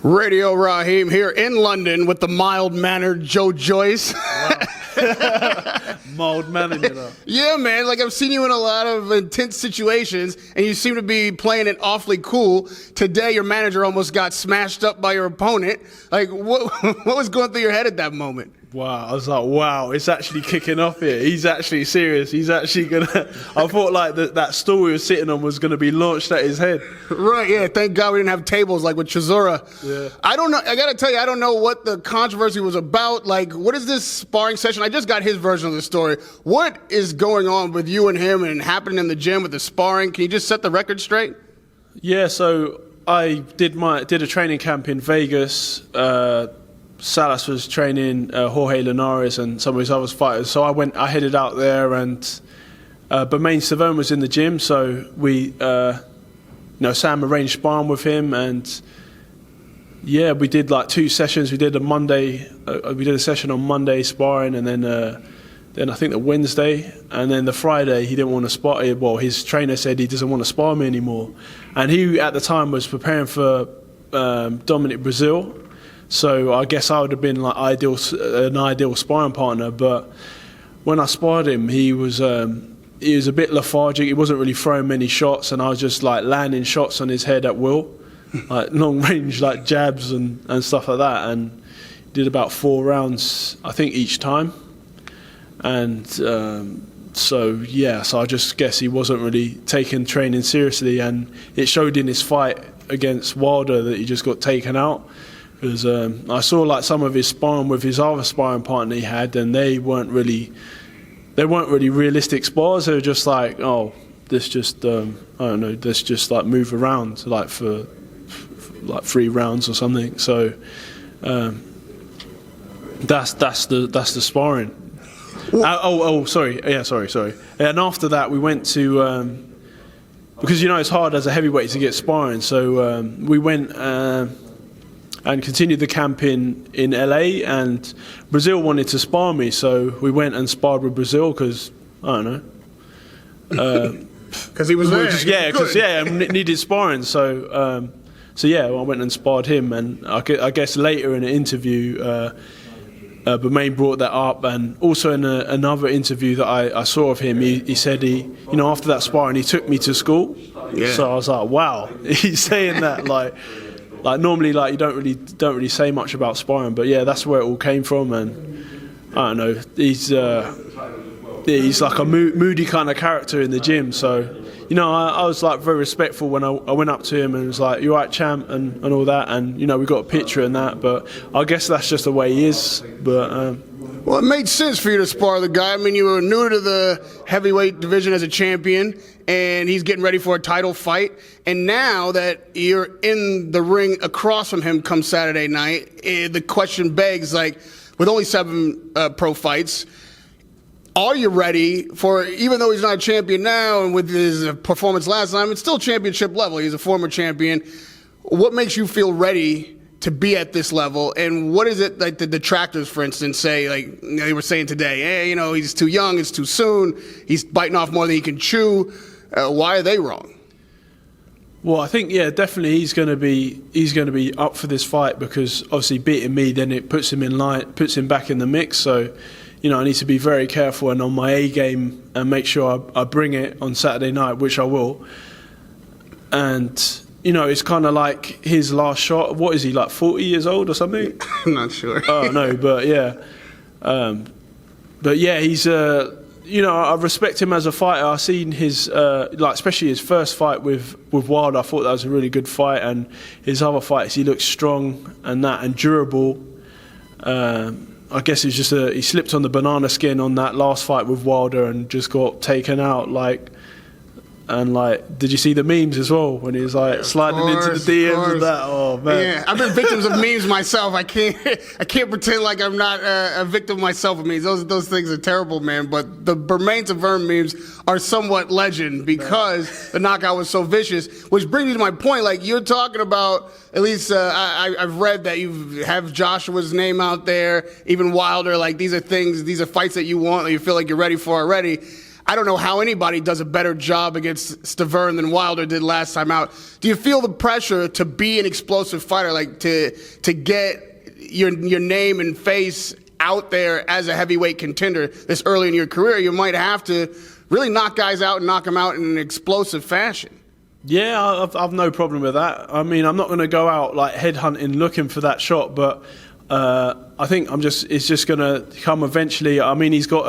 Radio Rahim here in London with the mild-mannered Joyce. Wow. Mild-mannered, you know. Yeah, man. Like, I've seen you in a lot of intense situations, and you seem to be playing it awfully cool. Today, your manager almost got smashed up by your opponent. Like, what was going through your head at that moment? Wow, I was like, wow, it's actually kicking off here. He's actually serious. He's actually going to... I thought, like, that stool he was sitting on was going to be launched at his head. Right, yeah. Thank God we didn't have tables like with Chisora. Yeah. I don't know. I got to tell you, I don't know what the controversy was about. Like, what is this sparring session? I just got his version of the story. What is going on with you and him and happening in the gym with the sparring? Can you just set the record straight? Yeah, so I did a training camp in Vegas. Salas was training Jorge Linares and some of his other fighters. So I headed out there, and Bermain Savone was in the gym. So we, Sam arranged sparring with him, and yeah, we did like 2 sessions. We did a Monday, we did a session on Monday sparring, and then I think the Wednesday, and then the Friday he didn't want to spar. Well, his trainer said he doesn't want to spar me anymore, and he at the time was preparing for Dominic Brazil. So I guess I would have been like an ideal sparring partner. But when I sparred him, he was a bit lethargic. He wasn't really throwing many shots, and I was just like landing shots on his head at will, like long range, like jabs and stuff like that. And did about 4 rounds, I think, each time. And so I just guess he wasn't really taking training seriously, and it showed in his fight against Wilder that he just got taken out. Because I saw like some of his sparring with his other sparring partner he had, and they weren't really realistic spars. They were just like, oh, let's just let's just like move around like for like 3 rounds or something. So that's the sparring. Sorry. And after that, we went to because it's hard as a heavyweight to get sparring. So we went. And continued the camp in LA, and Brazil wanted to spar me, so we went and sparred with Brazil because I don't know, because he was there. Needed sparring. So I went and sparred him, and I guess later in an interview, Bermain brought that up, and also in another interview that I saw of him, he said after that sparring he took me to school. Yeah. So I was like, wow, he's saying that like. Like normally, like you don't really say much about sparring, but yeah, that's where it all came from. And I don't know, he's like a moody kind of character in the gym. So I was like very respectful when I went up to him and was like, "You all right, champ?" and all that. And we got a picture and that. But I guess that's just the way he is. But well, it made sense for you to spar the guy. I mean, you were new to the heavyweight division as a champion, and he's getting ready for a title fight. And now that you're in the ring across from him come Saturday night, the question begs, like, with only 7 pro fights, are you ready for, even though he's not a champion now, and with his performance last time, it's still championship level. He's a former champion. What makes you feel ready to be at this level, and what is it like the detractors, for instance, say? Like they were saying today, hey, he's too young, it's too soon, he's biting off more than he can chew. Why are they wrong? Well, I think definitely he's going to be up for this fight, because obviously beating me, then it puts him in line, puts him back in the mix. So I need to be very careful and on my A game and make sure I bring it on Saturday night, which I will. And it's kind of like his last shot. What is he, like 40 years old or something? I'm not sure. Oh, no, but yeah. He's, I respect him as a fighter. I've seen his, especially his first fight with Wilder. I thought that was a really good fight. And his other fights, he looks strong and durable. I guess it's just he slipped on the banana skin on that last fight with Wilder and just got taken out, did you see the memes as well when he was like sliding into the DMs and that? Oh man! Yeah, I've been victims of memes myself. I can't pretend like I'm not a victim myself of memes. Those things are terrible, man. But the Bermain Savone memes are somewhat legend because the knockout was so vicious. Which brings me to my point. Like you're talking about, at least I've read that you have Joshua's name out there, even Wilder. Like these are fights that you want, that you feel like you're ready for already. I don't know how anybody does a better job against Stavern than Wilder did last time out. Do you feel the pressure to be an explosive fighter, like to get your name and face out there as a heavyweight contender this early in your career? You might have to really knock guys out and knock them out in an explosive fashion. Yeah, I've no problem with that. I mean, I'm not going to go out like headhunting looking for that shot, but I think it's just going to come eventually. I mean, he's got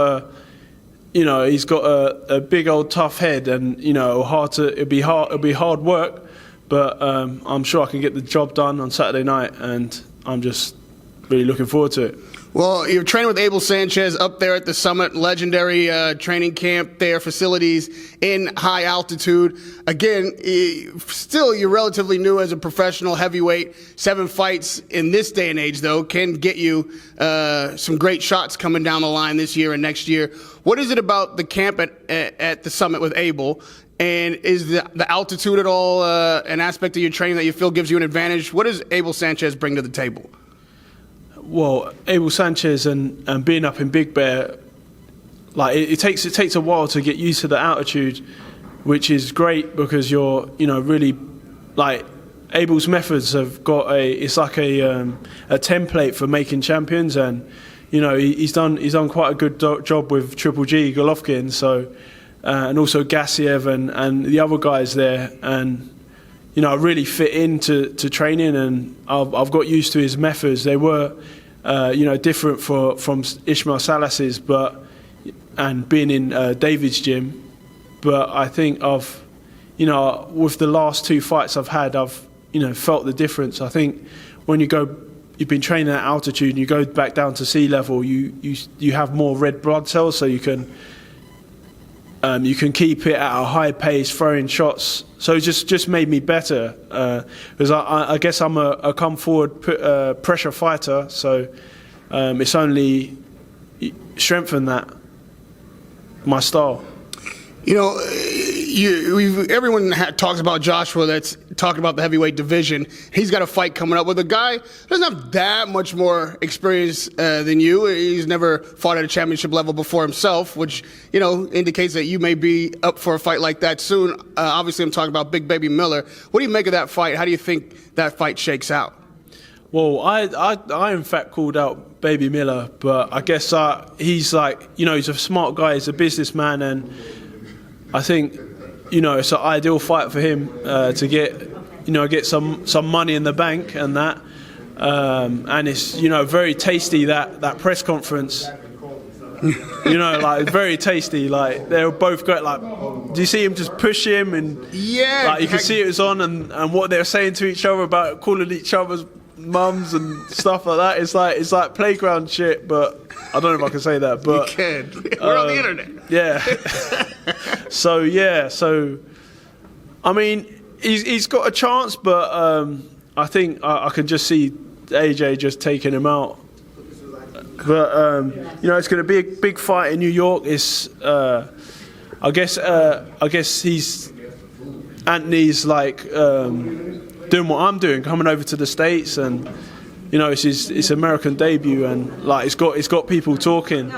a big old tough head, and it'll be hard work, but I'm sure I can get the job done on Saturday night, and I'm just really looking forward to it. Well, you're training with Abel Sanchez up there at the Summit, legendary training camp there, facilities in high altitude. Again, still you're relatively new as a professional heavyweight. 7 fights in this day and age, though, can get you some great shots coming down the line this year and next year. What is it about the camp at the Summit with Abel? And is the altitude at all an aspect of your training that you feel gives you an advantage? What does Abel Sanchez bring to the table? Well, Abel Sanchez and being up in Big Bear, like it takes a while to get used to the altitude, which is great because you're really like Abel's methods have got it's like a template for making champions, and he's done quite a good job with Triple G Golovkin, so and also Gassiev and the other guys there, and I really fit into training, and I've got used to his methods. They were different from Ismail Salas's, and being in David's gym, but I think with the last 2 fights I've had, I've felt the difference. I think when you've been training at altitude and you go back down to sea level, you have more red blood cells, so you can keep it at a high pace, throwing shots. So it just made me better, because I guess I'm a come forward pressure fighter. So it's only strengthened my style. Everyone talks about Joshua that's talking about the heavyweight division. He's got a fight coming up with a guy who doesn't have that much more experience than you. He's never fought at a championship level before himself, which, indicates that you may be up for a fight like that soon. Obviously, I'm talking about Big Baby Miller. What do you make of that fight? How do you think that fight shakes out? Well, I in fact called out Baby Miller, but I guess he's he's a smart guy, he's a businessman, and I think, it's an ideal fight for him to get some money in the bank and that, and it's very tasty that press conference, very tasty. Like they're both great. Like, do you see him just push him and you can see it was on and what they're saying to each other about calling each other's mums and stuff like that. It's like playground shit, but I don't know if I can say that. But you can. We're on the internet. Yeah. So I mean, he's got a chance, but I think I can just see AJ just taking him out. But it's going to be a big fight in New York. It's I guess Anthony's doing what I'm doing, coming over to the States, and it's his American debut, and it's got people talking.